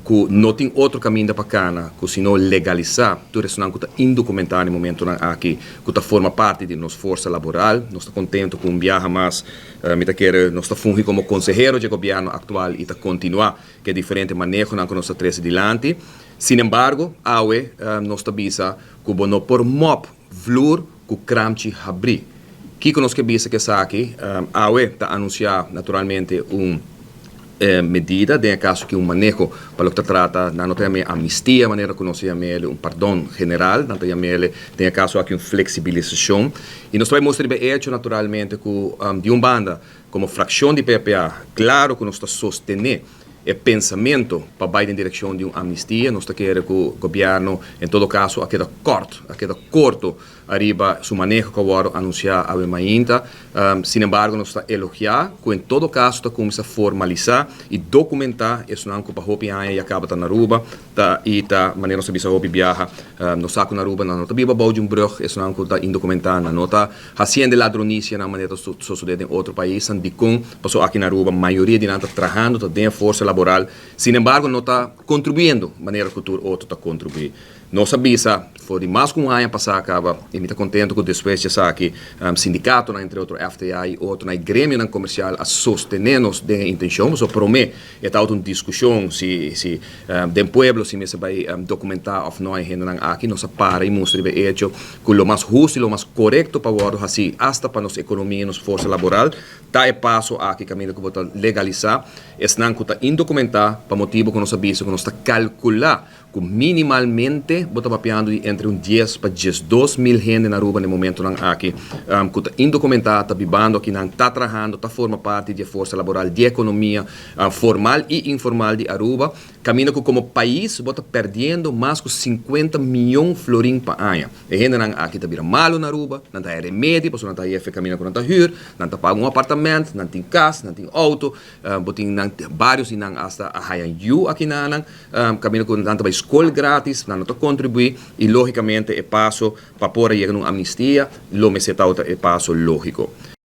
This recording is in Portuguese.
que não tem outro caminho da bacana, que se não legalizar, tudo isso não está indocumentado no momento aqui, que forma parte de nossa força laboral, nós estamos contentes com viaja mais, nós estamos fungindo como conselheiro do governo atual e está continuar que é diferente manejo na que nós estamos adiante. Sin embargo, nós estamos que não por mob, flor, que cramchi abrir. Que nós que bisa que aqui, está anunciar naturalmente medida, em caso que manejo para o que trata, não tem amnistia, maneira que nós chamamos perdão geral, não tem caso aqui flexibilização. E nós vamos mostrar hecho naturalmente que de banda, como fração de PPA, claro que nós está sostener o pensamento para vai em direção de uma amnistia, nós queremos que o governo, em todo caso, queda corto, arriba su manejo que agora anunciar a ainda. Sin embargo, nós está elogiar que em todo caso está começa a formalizar e documentar isso não que para hopi e acaba tá na Aruba, e tá maneira nós bisa hopi viaja, nós saco na Aruba, não tá viva bau de brug, isso não que tá indocumentado, não tá haciendo ladronícia na maneira que sucede em outro país, de com passou aqui na Aruba, maioria de nós está trabalhando, tá dentro força laboral, sin embargo, não está contribuindo maneira que o outro está contribuindo. Nós sabemos, foi mais que ano passado, acaba, e me está contente que depois já aqui, sindicato, entre outros, FTA e outro, na grêmio comercial, a sostener-nos de intenção, só promete, é tal uma discussão, se do pueblo, se me se vai documentar ou não, aqui, nós para e mostra o hecho, que o mais justo e o mais correto para o outro, assim, hasta para nossa economia e nossa força laboral, tá e passo aqui, caminho que vou legalizar, esse não que está indocumentado, para motivo que nós sabemos, que nós está calcular, que minimalmente bota papiando entre 10 para 12 mil gente na Aruba no momento aqui, que está indocumentado, está vivendo aqui, está trabalhando, está forma parte da força laboral, da economia formal e informal de Aruba, caminha que como país bota perdendo mais de 50 milhões de florins por ano. E gente aqui está virando malo na Aruba, não está remédio, porque não está aí caminha que não está hyr, não está pago apartamento, não tem casa, não tem auto, botin vários e não hasta a hayan aqui na caminha que não está escola grátis, não está contribuir e logicamente é passo para poder chegar a uma amnistia, lo me se é passo lógico.